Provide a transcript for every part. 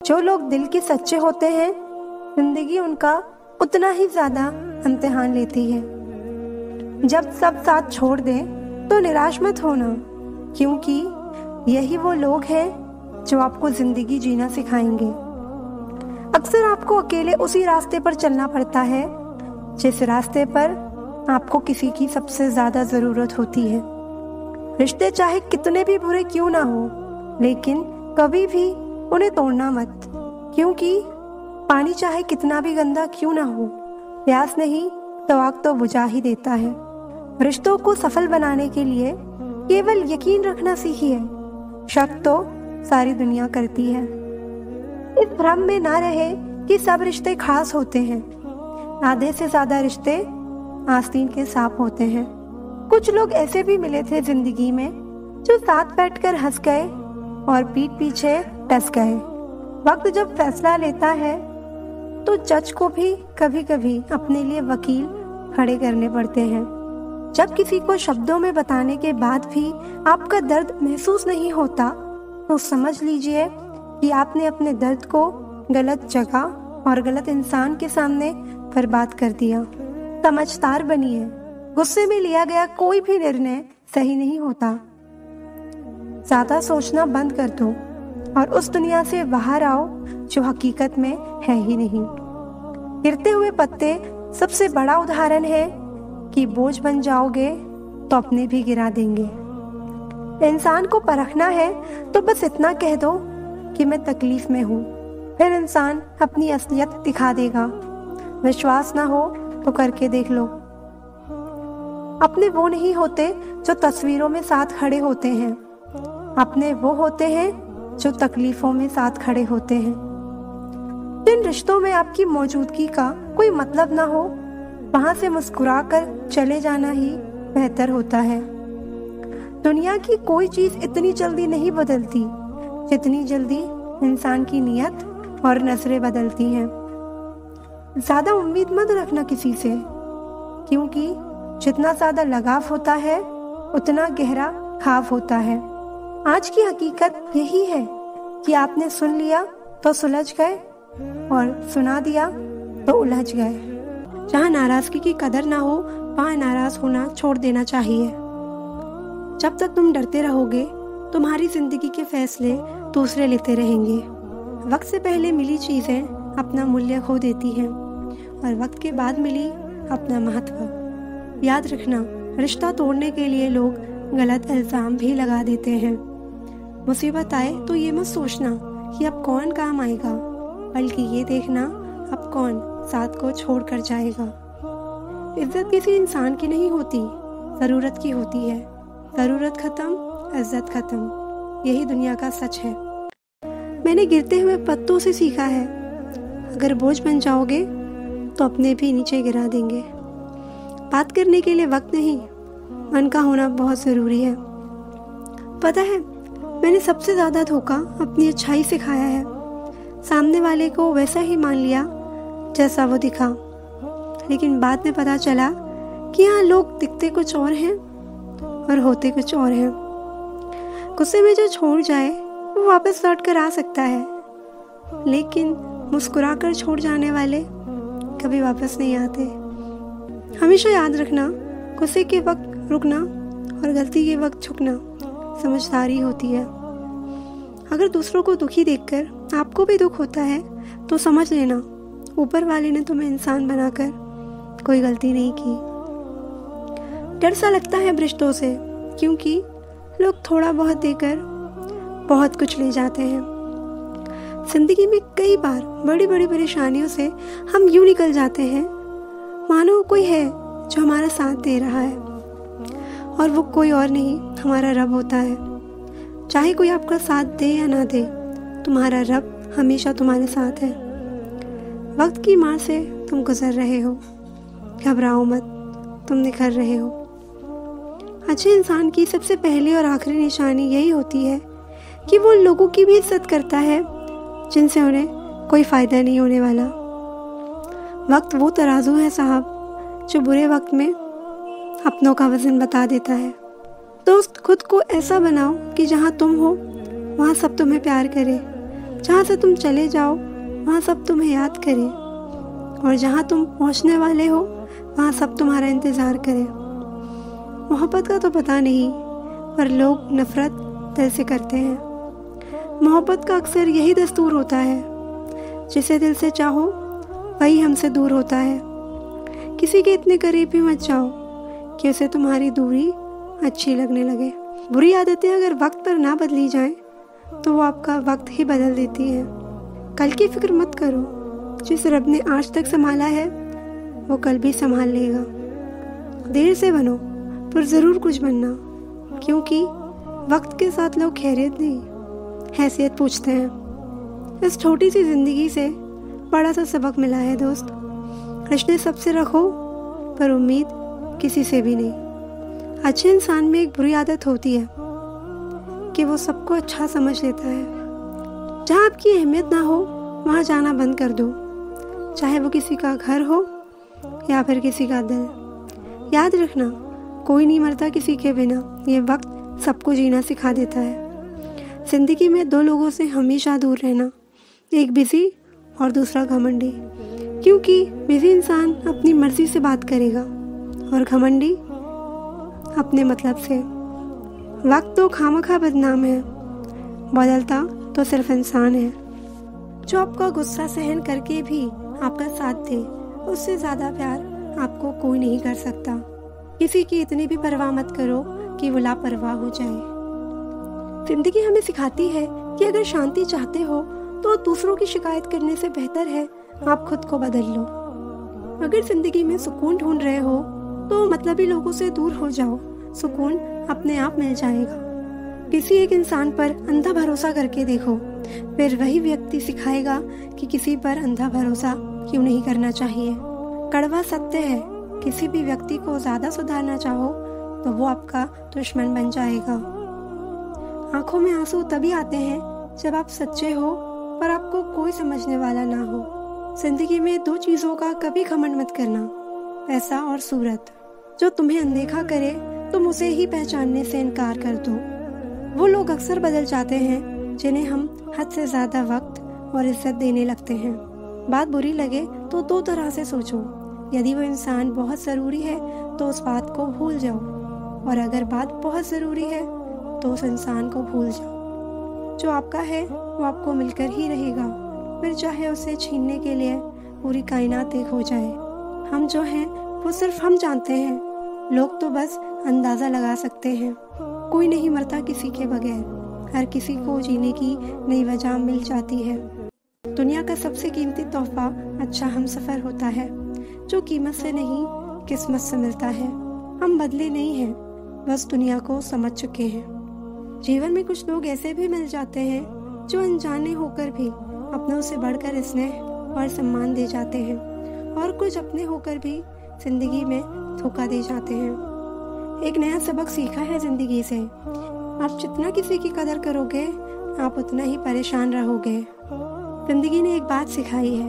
जो लोग दिल के सच्चे होते हैं, जिंदगी उनका उतना ही ज्यादा इम्तिहान लेती है। जब सब साथ छोड़ दें तो निराश मत होना, क्योंकि यही वो लोग हैं जो आपको जिंदगी जीना सिखाएंगे। अक्सर आपको अकेले उसी रास्ते पर चलना पड़ता है जिस रास्ते पर आपको किसी की सबसे ज्यादा जरूरत होती है। रिश्ते चाहे कितने भी बुरे क्यों ना हो, लेकिन कभी भी उन्हें तोड़ना मत, क्योंकि पानी चाहे कितना भी गंदा क्यों ना हो, प्यास नहीं तो आग तो बुझा ही देता है। रिश्तों को सफल बनाने के लिए केवल यकीन रखना सीखिए, शक तो सारी दुनिया करती है। इस भ्रम में ना रहे कि सब रिश्ते खास होते हैं। आधे से ज्यादा रिश्ते आस्तीन के सांप होते हैं। कुछ लोग ऐसे भी मिले थे जिंदगी में जो साथ बैठकर हंस गए और पीठ पीछे टस गए। वक्त जब फैसला लेता है तो जज को भी कभी कभी अपने लिए वकील खड़े करने पड़ते हैं। जब किसी को शब्दों में बताने के बाद भी आपका दर्द महसूस नहीं होता, तो समझ लीजिए कि आपने अपने दर्द को गलत जगह और गलत इंसान के सामने बर्बाद कर दिया। समझदार बनिए, गुस्से में लिया गया कोई भी निर्णय सही नहीं होता। ज्यादा सोचना बंद कर दो और उस दुनिया से बाहर आओ जो हकीकत में है ही नहीं। गिरते हुए पत्ते सबसे बड़ा उदाहरण है कि बोझ बन जाओगे तो अपने भी गिरा देंगे। इंसान को परखना है तो बस इतना कह दो कि मैं तकलीफ में हूँ, फिर इंसान अपनी असलियत दिखा देगा। विश्वास ना हो तो करके देख लो। अपने वो नहीं होते जो तस्वीरों में साथ खड़े होते हैं, अपने वो होते हैं जो तकलीफों में साथ खड़े होते हैं। जिन रिश्तों में आपकी मौजूदगी का कोई मतलब ना हो, वहां से मुस्कुराकर चले जाना ही बेहतर होता है। दुनिया की कोई चीज इतनी जल्दी नहीं बदलती जितनी जल्दी इंसान की नियत और नजरें बदलती हैं। ज्यादा उम्मीद मत रखना किसी से, क्योंकि जितना ज्यादा लगाव होता है उतना गहरा खाव होता है। आज की हकीकत यही है कि आपने सुन लिया तो सुलझ गए और सुना दिया तो उलझ गए। जहाँ नाराजगी की कदर ना हो, वहाँ नाराज होना छोड़ देना चाहिए। जब तक तुम डरते रहोगे, तुम्हारी जिंदगी के फैसले दूसरे लेते रहेंगे। वक्त से पहले मिली चीजें अपना मूल्य खो देती हैं और वक्त के बाद मिली अपना महत्व। याद रखना, रिश्ता तोड़ने के लिए लोग गलत इल्जाम भी लगा देते हैं। मुसीबत आए तो ये मत सोचना कि अब कौन काम आएगा, बल्कि ये देखना अब कौन साथ को छोड़ कर जाएगा। इज्जत किसी इंसान की नहीं होती, जरूरत की होती है। जरूरत खत्म, इज्जत खत्म, यही दुनिया का सच है। मैंने गिरते हुए पत्तों से सीखा है, अगर बोझ बन जाओगे तो अपने भी नीचे गिरा देंगे। बात करने के लिए वक्त नहीं, मन का होना बहुत जरूरी है। पता है, मैंने सबसे ज्यादा धोखा अपनी अच्छाई से खाया है। सामने वाले को वैसा ही मान लिया जैसा वो दिखा, लेकिन बाद में पता चला कि यहाँ लोग दिखते कुछ और हैं और होते कुछ और हैं। गुस्से में जो छोड़ जाए वो वापस लौट कर आ सकता है, लेकिन मुस्कुराकर छोड़ जाने वाले कभी वापस नहीं आते। हमेशा याद रखना, गुस्से के वक्त रुकना और गलती के वक्त झुकना समझदारी होती है। अगर दूसरों को दुखी देखकर आपको भी दुख होता है तो समझ लेना, ऊपर वाले ने तुम्हें इंसान बनाकर कोई गलती नहीं की। डर सा लगता है रिश्तों से, क्योंकि लोग थोड़ा बहुत देकर बहुत कुछ ले जाते हैं। जिंदगी में कई बार बड़ी बड़ी परेशानियों से हम यूं निकल जाते हैं मानो कोई है जो हमारा साथ दे रहा है, और वो कोई और नहीं, हमारा रब होता है। चाहे कोई आपका साथ दे या ना दे, तुम्हारा रब हमेशा तुम्हारे साथ है। वक्त की मार से तुम गुजर रहे हो, घबराओ मत, तुम निखर रहे हो। अच्छे इंसान की सबसे पहली और आखिरी निशानी यही होती है कि वो लोगों की भी इज्जत करता है जिनसे उन्हें कोई फायदा नहीं होने वाला। वक्त वो तराजू है साहब, जो बुरे वक्त में अपनों का वजन बता देता है। दोस्त, खुद को ऐसा बनाओ कि जहाँ तुम हो वहाँ सब तुम्हें प्यार करे। जहाँ से तुम चले जाओ वहाँ सब तुम्हें याद करें, और जहाँ तुम पहुँचने वाले हो वहाँ सब तुम्हारा इंतज़ार करें। मोहब्बत का तो पता नहीं, पर लोग नफ़रत दिल से करते हैं। मोहब्बत का अक्सर यही दस्तूर होता है, जिसे दिल से चाहो वही हमसे दूर होता है। किसी के इतने करीब भी मत जाओ कि उसे तुम्हारी दूरी अच्छी लगने लगे। बुरी आदतें अगर वक्त पर ना बदली जाएं, तो वो आपका वक्त ही बदल देती है। कल की फिक्र मत करो, जिस रब ने आज तक संभाला है वो कल भी संभाल लेगा। देर से बनो पर ज़रूर कुछ बनना, क्योंकि वक्त के साथ लोग खैरियत नहीं हैसियत पूछते हैं। इस छोटी सी ज़िंदगी से बड़ा सा सबक मिला है दोस्त। रिश्ते सबसे रखो पर उम्मीद किसी से भी नहीं। अच्छे इंसान में एक बुरी आदत होती है कि वो सबको अच्छा समझ लेता है। जहाँ आपकी अहमियत ना हो वहाँ जाना बंद कर दो, चाहे वो किसी का घर हो या फिर किसी का दिल। याद रखना, कोई नहीं मरता किसी के बिना। ये वक्त सबको जीना सिखा देता है। ज़िंदगी में दो लोगों से हमेशा दूर रहना, एक बिजी और दूसरा घमंडी, क्योंकि बिजी इंसान अपनी मर्जी से बात करेगा और घमंडी अपने मतलब से। वक्त तो खामखा बदनाम है, बदलता तो सिर्फ इंसान है। जो आपका गुस्सा सहन करके भी आपका साथ दे, उससे ज़्यादा प्यार आपको कोई नहीं कर सकता। किसी की इतनी भी परवाह मत करो कि वो लापरवाह हो जाए। जिंदगी हमें सिखाती है कि अगर शांति चाहते हो तो दूसरों की शिकायत करने से बेहतर है आप खुद को बदल लो। अगर जिंदगी में सुकून ढूंढ रहे हो तो मतलबी लोगों से दूर हो जाओ, सुकून अपने आप मिल जाएगा। किसी एक इंसान पर अंधा भरोसा करके देखो, फिर वही व्यक्ति सिखाएगा कि किसी पर अंधा भरोसा क्यों नहीं करना चाहिए। कड़वा सत्य है, किसी भी व्यक्ति को ज्यादा सुधारना चाहो तो वो आपका दुश्मन बन जाएगा। आंखों में आंसू तभी आते हैं जब आप सच्चे हो पर आपको कोई समझने वाला ना हो। जिंदगी में दो चीजों का कभी घमंड मत करना, पैसा और सूरत। जो तुम्हें अनदेखा करे तुम उसे ही पहचानने से इनकार कर दो। वो लोग अक्सर बदल जाते हैं जिन्हें हम हद से ज्यादा वक्त और इज्जत देने लगते हैं। बात बुरी लगे तो दो तरह से सोचो। यदि वो इंसान बहुत ज़रूरी है तो उस बात को भूल जाओ, और अगर बात बहुत ज़रूरी है तो उस इंसान को भूल जाओ। जो आपका है वो आपको मिलकर ही रहेगा, फिर चाहे उसे छीनने के लिए पूरी कायनात एक हो जाए। हम जो हैं वो सिर्फ हम जानते हैं, लोग तो बस अंदाज़ा लगा सकते हैं। कोई नहीं मरता किसी के बगैर, हर किसी को जीने की नई वजह मिल जाती है। दुनिया का सबसे कीमती तोहफा अच्छा हमसफ़र होता है, जो कीमत से नहीं किस्मत से मिलता है। हम बदले नहीं हैं, बस दुनिया को समझ चुके हैं। जीवन में कुछ लोग ऐसे भी मिल जाते हैं जो अनजाने होकर भी अपनों से बढ़कर स्नेह और सम्मान दे जाते हैं, और कुछ अपने होकर भी जिंदगी में धोखा दे जाते हैं। एक नया सबक सीखा है जिंदगी से, आप जितना किसी की कदर करोगे आप उतना ही परेशान रहोगे। जिंदगी ने एक बात सिखाई है,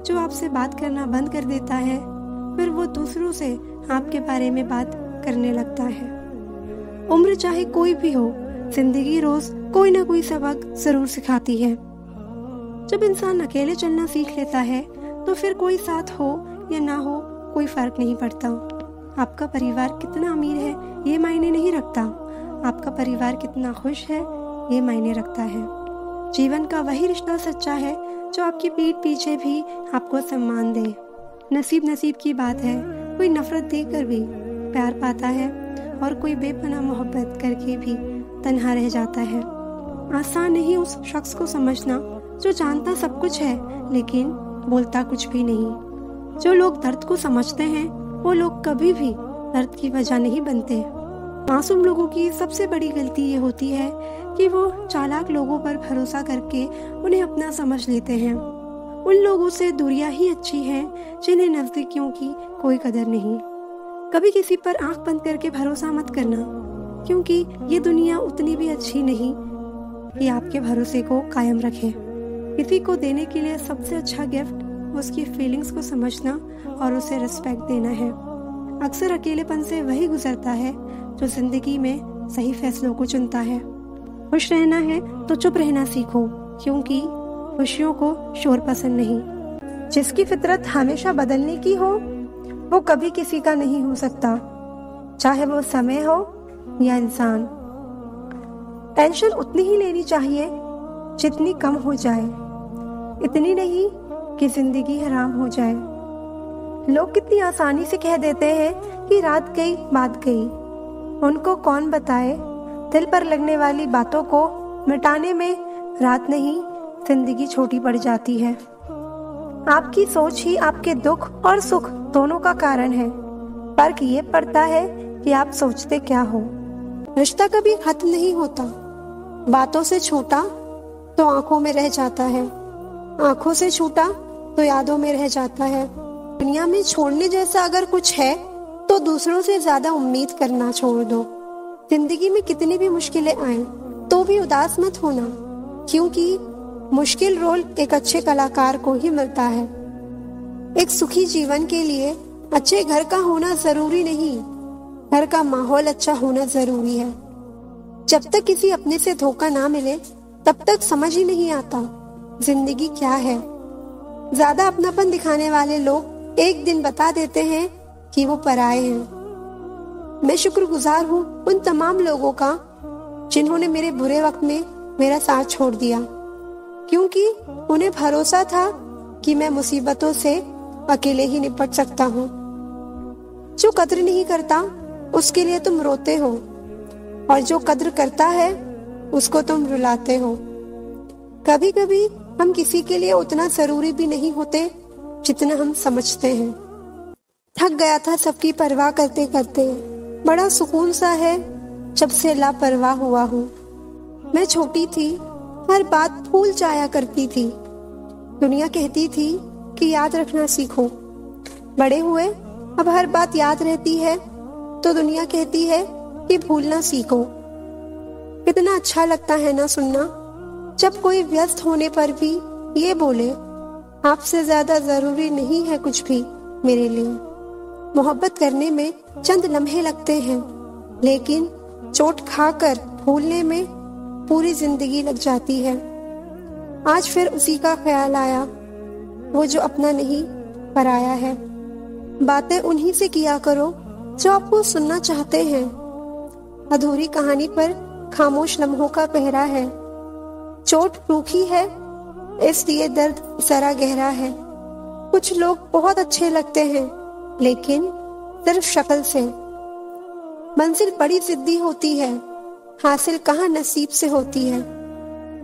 जो आपसे बात करना बंद कर देता है फिर वो दूसरों से आपके बारे में बात करने लगता है। उम्र चाहे कोई भी हो, जिंदगी रोज कोई ना कोई सबक जरूर सिखाती है। जब इंसान अकेले चलना सीख लेता है तो फिर कोई साथ हो या ना हो कोई फर्क नहीं पड़ता। आपका परिवार कितना अमीर है ये मायने नहीं रखता, आपका परिवार कितना खुश है ये मायने रखता है। जीवन का वही रिश्ता सच्चा है जो आपकी पीठ पीछे भी आपको सम्मान दे। नसीब की बात है, कोई नफरत देकर भी प्यार पाता है और कोई बेपनाह मोहब्बत करके भी तन्हा रह जाता है। आसान नहीं उस शख्स को समझना जो जानता सब कुछ है लेकिन बोलता कुछ भी नहीं। जो लोग दर्द को समझते हैं वो लोग कभी भी दर्द की वजह नहीं बनते। मासूम लोगों की सबसे बड़ी गलती ये होती है कि वो चालाक लोगों पर भरोसा करके उन्हें अपना समझ लेते हैं। उन लोगों से दूरियां ही अच्छी हैं जिन्हें नजदीकियों की कोई कदर नहीं। कभी किसी पर आंख बंद करके भरोसा मत करना, क्योंकि ये दुनिया उतनी भी अच्छी नहीं कि आपके भरोसे को कायम रखे। किसी को देने के लिए सबसे अच्छा गिफ्ट उसकी फीलिंग्स को समझना और उसे रिस्पेक्ट देना है। अक्सर अकेलेपन से वही गुजरता है जो जिंदगी में सही फैसलों को चुनता है। खुश रहना है तो चुप रहना सीखो, क्योंकि खुशियों को शोर पसंद नहीं। जिसकी फितरत हमेशा बदलने की हो वो कभी किसी का नहीं हो सकता, चाहे वो समय हो या इंसान। टेंशन उतनी ही लेनी चाहिए जितनी कम हो जाए, इतनी नहीं कि जिंदगी हराम हो जाए। लोग कितनी आसानी से कह देते हैं कि रात गई बात गई। उनको कौन बताए दिल पर लगने वाली बातों को मिटाने में रात नहीं जिंदगी छोटी पड़ जाती है। आपकी सोच ही आपके दुख और सुख दोनों का कारण है। फर्क ये पड़ता है कि आप सोचते क्या हो। रिश्ता कभी खत्म नहीं होता। बातों से छूटा तो आंखों में रह जाता है, आंखों से छूटा तो यादों में रह जाता है। दुनिया में छोड़ने जैसा अगर कुछ है तो दूसरों से ज्यादा उम्मीद करना छोड़ दो। जिंदगी में कितनी भी मुश्किलें आए तो भी उदास मत होना, क्योंकि मुश्किल रोल एक अच्छे कलाकार को ही मिलता है। एक सुखी जीवन के लिए अच्छे घर का होना जरूरी नहीं, घर का माहौल अच्छा होना जरूरी है। जब तक किसी अपने से धोखा ना मिले तब तक समझ ही नहीं आता जिंदगी क्या है। ज्यादा अपनापन दिखाने वाले लोग एक दिन बता देते हैं कि वो पराए हैं। मैं शुक्रगुजार हूँ उन तमाम लोगों का जिन्होंने मेरे बुरे वक्त में मेरा साथ छोड़ दिया, क्योंकि उन्हें भरोसा था कि मैं मुसीबतों से अकेले ही निपट सकता हूँ। जो कद्र नहीं करता उसके लिए तुम रोते हो, और जो कद्र करता है उसको तुम रुलाते हो। कभी कभी हम किसी के लिए उतना जरूरी भी नहीं होते जितना हम समझते हैं। थक गया था सबकी परवाह करते करते, बड़ा सुकून सा है जब से लापरवाह हुआ हूँ। मैं छोटी थी, हर बात भूल जाया करती थी। दुनिया कहती थी कि याद रखना सीखो। बड़े हुए अब हर बात याद रहती है तो दुनिया कहती है कि भूलना सीखो। कितना अच्छा लगता है ना सुनना, जब कोई व्यस्त होने पर भी ये बोले आपसे ज्यादा जरूरी नहीं है कुछ भी मेरे लिए। मोहब्बत करने में चंद लम्हे लगते हैं, लेकिन चोट खाकर भूलने में पूरी जिंदगी लग जाती है। आज फिर उसी का ख्याल आया, वो जो अपना नहीं पराया है। बातें उन्हीं से किया करो जो आपको सुनना चाहते हैं। अधूरी कहानी पर खामोश लम्हों का पहरा है। चोट रूखी है इसलिए दर्द जरा गहरा है। कुछ लोग बहुत अच्छे लगते हैं लेकिन सिर्फ शक्ल से। मंजिल बड़ी जिद्दी होती है, हासिल कहाँ नसीब से होती है।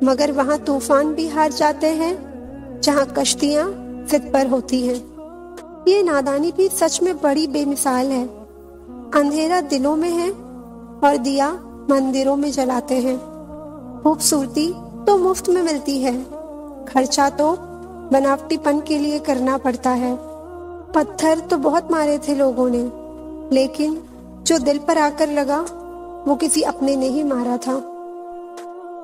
मगर वहाँ तूफान भी हार जाते हैं जहाँ कश्तियाँ जिद पर होती हैं। ये नादानी भी सच में बड़ी बेमिसाल है। अंधेरा दिलों में है और दिया मंदिरों में जलाते हैं। खूबसूरती तो मुफ्त में मिलती है, खर्चा तो बनावटीपन के लिए करना पड़ता है। पत्थर तो बहुत मारे थे लोगों ने, लेकिन जो दिल पर आकर लगा वो किसी अपने ने ही मारा था।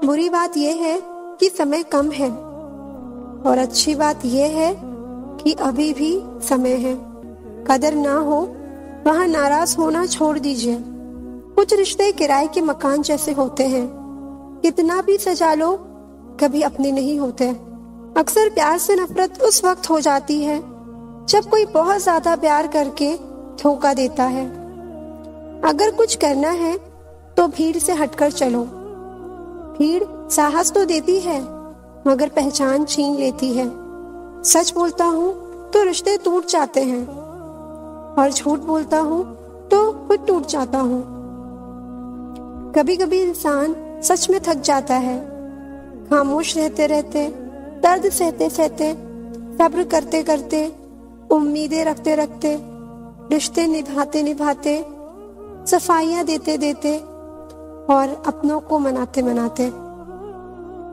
बुरी बात यह है कि समय कम है, और अच्छी बात यह है कि अभी भी समय है। कदर ना हो वहाँ नाराज होना छोड़ दीजिए। कुछ रिश्ते किराए के मकान जैसे होते हैं, कितना भी सजा लो कभी अपने नहीं होते। अक्सर प्यार से नफरत उस वक्त हो जाती है जब कोई बहुत ज्यादा प्यार करके धोखा देता है। अगर कुछ करना है तो भीड़ से हटकर चलो। भीड़ साहस तो देती है मगर पहचान छीन लेती है। सच बोलता हूँ तो रिश्ते टूट जाते हैं, और झूठ बोलता हूँ तो खुद टूट जाता हूँ। कभी कभी इंसान सच में थक जाता है। खामोश रहते रहते, दर्द सहते सहते, सब्र करते करते, उम्मीदें रखते रखते, रिश्ते निभाते निभाते, सफाइयाँ देते देते और अपनों को मनाते मनाते।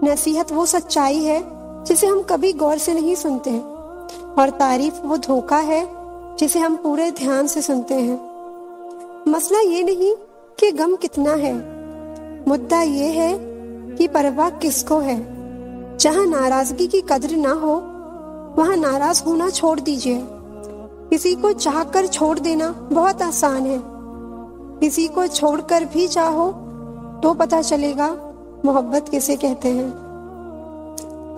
नसीहत वो सच्चाई है जिसे हम कभी गौर से नहीं सुनते, और तारीफ वो धोखा है जिसे हम पूरे ध्यान से सुनते हैं। मसला ये नहीं कि गम कितना है, मुद्दा ये है कि परवाह किसको है। जहाँ नाराजगी की कद्र ना हो वहाँ नाराज होना छोड़ दीजिए। किसी को चाहकर छोड़ देना बहुत आसान है, किसी को छोड़कर भी चाहो तो पता चलेगा मोहब्बत किसे कहते हैं।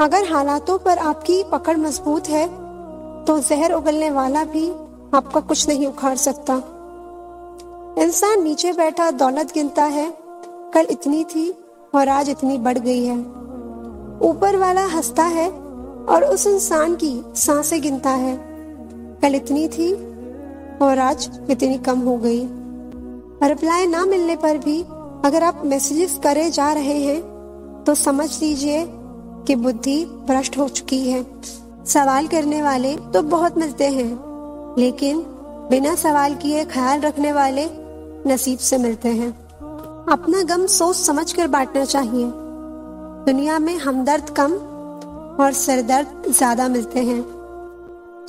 अगर हालातों पर आपकी पकड़ मजबूत है तो जहर उगलने वाला भी आपका कुछ नहीं उखाड़ सकता। इंसान नीचे बैठा दौलत गिनता है, कल इतनी थी और आज इतनी बढ़ गई है। ऊपर वाला हंसता है और उस इंसान की सांसें गिनता है, कल इतनी थी और आज इतनी कम हो गई। रिप्लाई ना मिलने पर भी अगर आप मैसेजेस करे जा रहे हैं तो समझ लीजिए कि बुद्धि भ्रष्ट हो चुकी है। सवाल करने वाले तो बहुत मिलते हैं, लेकिन बिना सवाल किए ख्याल रखने वाले नसीब से मिलते हैं। अपना गम सोच समझ कर बांटना चाहिए। दुनिया में हमदर्द कम और सरदर्द ज्यादा मिलते हैं।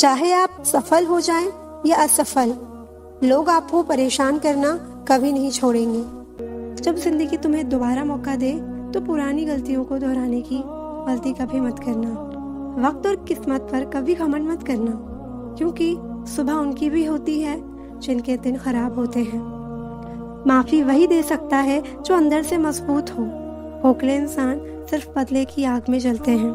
चाहे आप सफल हो जाएं या असफल, लोग आपको परेशान करना कभी नहीं छोड़ेंगे। जब जिंदगी तुम्हें दोबारा मौका दे तो पुरानी गलतियों को दोहराने की गलती कभी मत करना। वक्त और किस्मत पर कभी घमंड मत करना, क्योंकि सुबह उनकी भी होती है जिनके दिन खराब होते हैं। माफी वही दे सकता है जो अंदर से मजबूत हो। खोखले इंसान सिर्फ बदले की आग में जलते हैं।